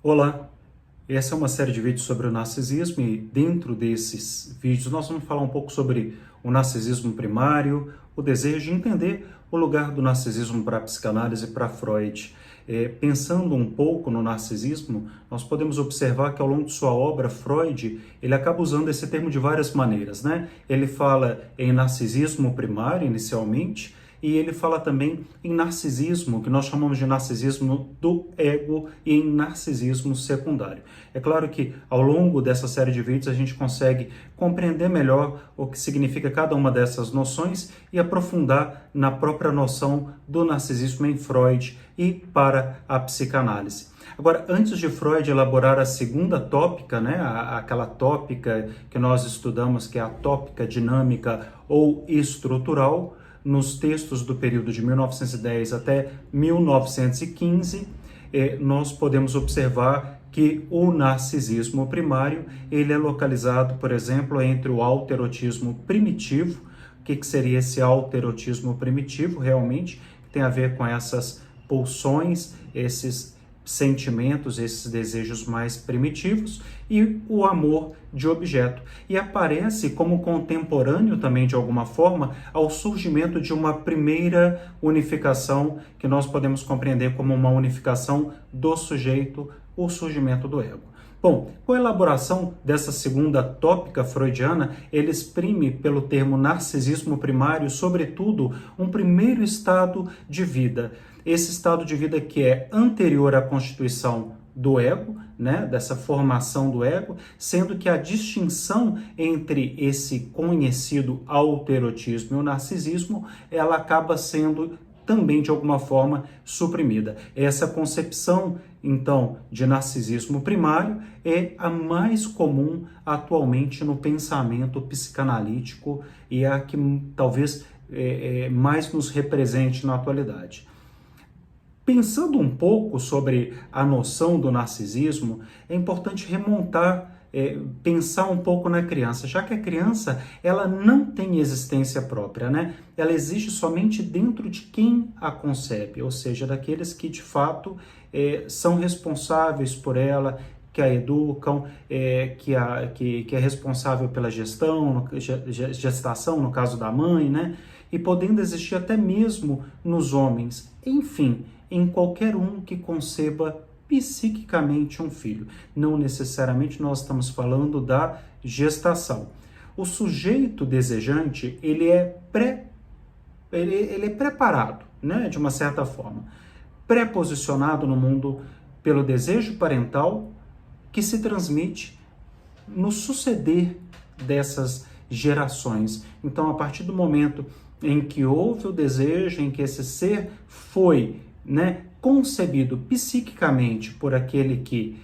Olá, essa é uma série de vídeos sobre o narcisismo e dentro desses vídeos nós vamos falar um pouco sobre o narcisismo primário, o desejo de entender o lugar do narcisismo para a psicanálise e para Freud. Pensando um pouco no narcisismo, nós podemos observar que ao longo de sua obra, Freud, ele acaba usando esse termo de várias maneiras, né? Ele fala em narcisismo primário, inicialmente, e ele fala também em narcisismo, que nós chamamos de narcisismo do ego, e em narcisismo secundário. É claro que ao longo dessa série de vídeos a gente consegue compreender melhor o que significa cada uma dessas noções e aprofundar na própria noção do narcisismo em Freud e para a psicanálise. Agora, antes de Freud elaborar a segunda tópica, né, aquela tópica que nós estudamos, que é a tópica dinâmica ou estrutural, nos textos do período de 1910 até 1915, nós podemos observar que o narcisismo primário ele é localizado, por exemplo, entre o autoerotismo primitivo. O que seria esse autoerotismo primitivo? Realmente tem a ver com essas pulsões, esses sentimentos, esses desejos mais primitivos, e o amor de objeto. E aparece como contemporâneo também, de alguma forma, ao surgimento de uma primeira unificação, que nós podemos compreender como uma unificação do sujeito, o surgimento do ego. Bom, com a elaboração dessa segunda tópica freudiana, ele exprime pelo termo narcisismo primário, sobretudo, um primeiro estado de vida. Esse estado de vida que é anterior à constituição do ego, né, dessa formação do ego, sendo que a distinção entre esse conhecido autoerotismo e o narcisismo, ela acaba sendo também, de alguma forma, suprimida. Essa concepção, então, de narcisismo primário é a mais comum atualmente no pensamento psicanalítico e é a que talvez mais nos represente na atualidade. Pensando um pouco sobre a noção do narcisismo, é importante remontar, pensar um pouco na criança, já que a criança ela não tem existência própria, né? Ela existe somente dentro de quem a concebe, ou seja, daqueles que de fato são responsáveis por ela, que a educam, que é responsável pela gestação, no caso da mãe, né? E podendo existir até mesmo nos homens, enfim, em qualquer um que conceba psiquicamente um filho. Não necessariamente nós estamos falando da gestação. O sujeito desejante, ele é preparado, né, de uma certa forma, pré-posicionado no mundo pelo desejo parental que se transmite no suceder dessas gerações. Então, a partir do momento em que houve o desejo, em que esse ser foi, né, concebido psiquicamente por aquele que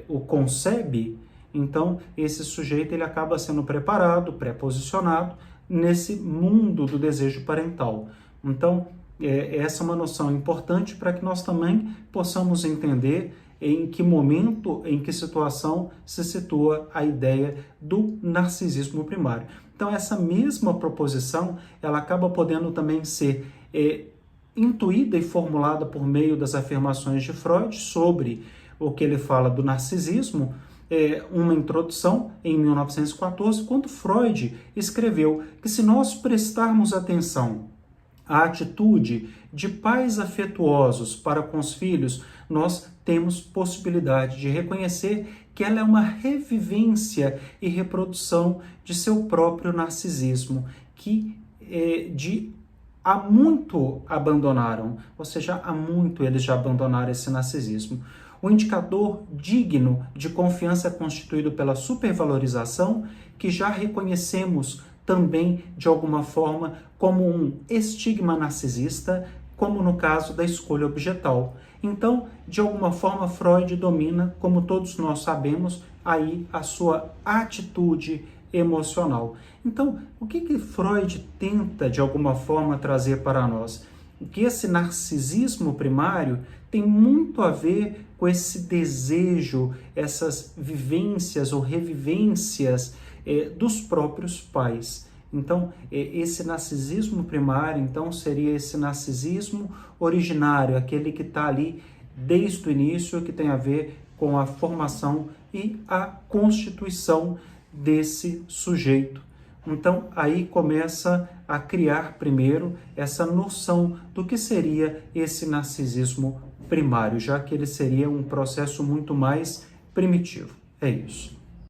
o concebe, então esse sujeito ele acaba sendo preparado, pré-posicionado nesse mundo do desejo parental. Então, essa é uma noção importante para que nós também possamos entender em que momento, em que situação se situa a ideia do narcisismo primário. Então, essa mesma proposição, ela acaba podendo também ser intuída e formulada por meio das afirmações de Freud sobre o que ele fala do narcisismo, uma introdução em 1914, quando Freud escreveu que se nós prestarmos atenção à atitude de pais afetuosos para com os filhos, nós temos possibilidade de reconhecer que ela é uma revivência e reprodução de seu próprio narcisismo, que há muito abandonaram, ou seja, há muito eles já abandonaram esse narcisismo. O indicador digno de confiança é constituído pela supervalorização, que já reconhecemos também, de alguma forma, como um estigma narcisista, como no caso da escolha objetal. Então, de alguma forma, Freud domina, como todos nós sabemos, aí a sua atitude emocional. Então, o que Freud tenta, de alguma forma, trazer para nós? Que esse narcisismo primário tem muito a ver com esse desejo, essas vivências ou revivências dos próprios pais. Então, esse narcisismo primário, então, seria esse narcisismo originário, aquele que está ali desde o início, que tem a ver com a formação e a constituição desse sujeito. Então, aí começa a criar primeiro essa noção do que seria esse narcisismo primário, já que ele seria um processo muito mais primitivo. É isso.